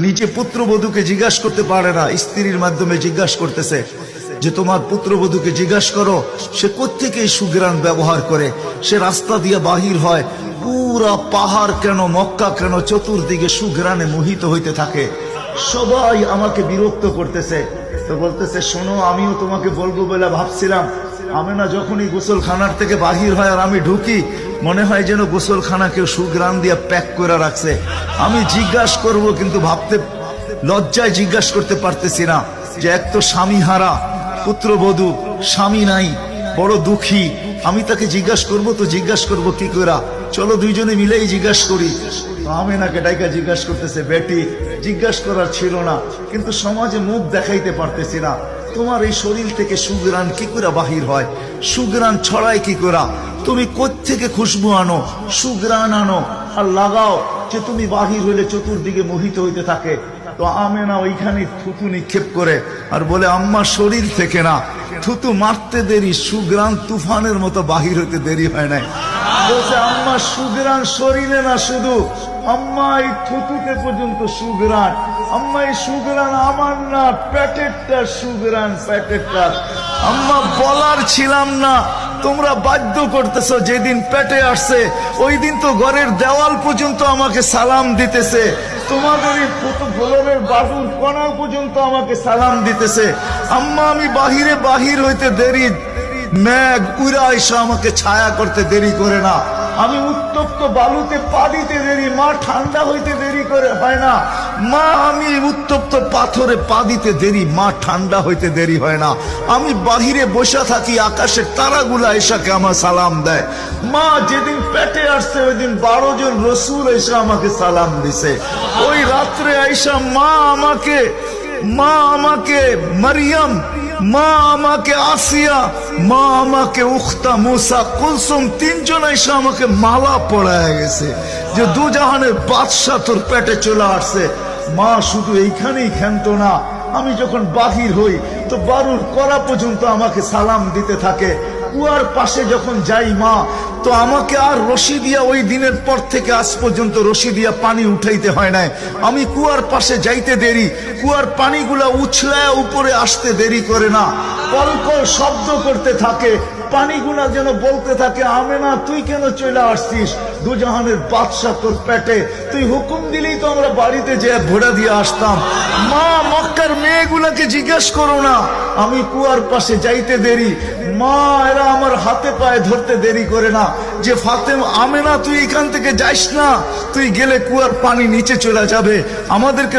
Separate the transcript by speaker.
Speaker 1: নিজে পুত্রবধূকে জিজ্ঞাসা করতে পারে না, স্ত্রীর মাধ্যমে জিজ্ঞাসা করতেছে যে তোমার পুত্রবধূকে জিজ্ঞাসা করো সে কোত্থেকে সুগ্রাণ ব্যবহার করে, সে রাস্তা দিয়ে বাহির হয়, পুরা পাহাড় কেন, মক্কা কেন, চতুর্দিকে সুগ্রাণে মোহিত হইতে থাকে। সবাই আমাকে বিরক্ত করতেছে। তো বলতেছে শোনো, আমিও তোমাকে বলবো বলে ভাবছিলাম। আমেনা যখনই গোসলখানার থেকে বাহির হয় আর আমি ঢুকি, মনে হয় যেন গোসলখানা কেউ সুগ্রাণ দিয়ে প্যাক করে রাখছে। আমি জিজ্ঞাসা করব কিন্তু ভাবতে লজ্জায় জিজ্ঞাসা করতে পারতেছি না যে এক তো স্বামী হারা পুত্রবধূ, স্বামী নাই, বড় দুঃখী। আমি তাকে জিজ্ঞাসা করবো তো জিজ্ঞাসা করবো কি করে? চলো দুইজনে মিলেই জিজ্ঞাসা করি। আমেনাকে ডাইকা জিজ্ঞাসা করতেছে, বেটি জিজ্ঞাসা করার ছিল না, কিন্তু সমাজে মুখ দেখাইতে পারতেছি না, তোমার এই শরীর থেকে সুগ্রাণ কি করে বাহির হয়, সুগ্রাণ ছড়ায় কি করে? তুমি কোত্থেকে খুশবু আনো, সুগ্রাণ আনো আর লাগাও যে তুমি বাহির হইলে চতুর্দিকে মোহিত হইতে থাকে। তো আমেনা ওইখানে থুতু নিক্ষেপ করে আর বলে, আম্মা শরীর থেকে না, থুতু মারতে দেরি, সুগ্রাণ তুফানের মতো বাহির হইতে দেরি হয় নাই। বলছে আম্মা সুগ্রাণ শরীরে না, শুধু আম্মা এই থুতুতে পর্যন্ত সুগ্রাণ। আম্মা এই সুগ্রাণ আমার না, প্যাকেটটা সুগ্রাণ, প্যাকেটটা। আম্মা বলার ছিলাম না, তোমরা বাধ্য করতেছো। যেদিন পেটে আসছে ওই দিন তো ঘরের দেওয়াল পর্যন্ত আমাকে সালাম দিতেছে, তোমাদের এই ফলনের বাবুর কণা পর্যন্ত আমাকে সালাম দিতেছে। আম্মা আমি বাহির হইতে দেরি, মেঘ উড়া এসে আমাকে ছায়া করতে দেরি করে না। আমি উত্তপ্ত বালুতে পা দিতে দেরি, মা ঠান্ডা হইতে দেরি করে হয় না। মা আমি উত্তপ্ত পাথরে পা দিতে দেরি, মা ঠান্ডা হইতে দেরি হয় না। আমি বাহিরে বসে থাকি, আকাশের তারাগুলা এসাকে আমার সালাম দেয়। মা যেদিন পেটে আসছে ওই দিন 12 জন রসুল এসে আমাকে সালাম দিছে। ওই রাত্রে আইসা মা আমাকে মারিয়াম, মা আমাকে আসিয়া, মা আমাকে উখতা মুসা কুলসুম, 3 জন এসে আমাকে মালা পড়ায় গেছে যে দুজাহানের বাদশা তোর পেটে চলে আসছে। মা শুধু এইখানেই ক্ষান্ত না, আমি যখন বাহির হই তো বারুর করা পর্যন্ত আমাকে সালাম দিতে থাকে। কুয়ার পাশে যখন যাই মা, তো আমাকে আর রশি দিয়া, ওই দিনের পর থেকে আজ পর্যন্ত রশি দিয়া পানি উঠাইতে হয় নাই। আমি কুয়ার পাশে যাইতে দেরি, কুয়ার পানিগুলা উছলায় উপরে আসতে দেরি করে না, কলকল শব্দ করতে থাকে, পানিগুলা যেন বলতে থাকে, আমেনা তুই কেন চলে আসছিস, দুজাহানের বাদশা তোর পেটে, তুই হুকুম দিলেই তো আমরা বাড়িতে যেয়ে ভোড়া দিয়ে আসতাম। মা মক্কার মেয়েগুলাকে জিজ্ঞেস করো না, আমি কুয়ার পাশে যাইতে দেরি, মা এরা আমার হাতে পায়ে ধরতে দেরি করে না যে ফাতেমা, আমেনা তুই এখান থেকে যাইস না, তুই গেলে কুয়ার পানি নিচে চলে যাবে, আমাদেরকে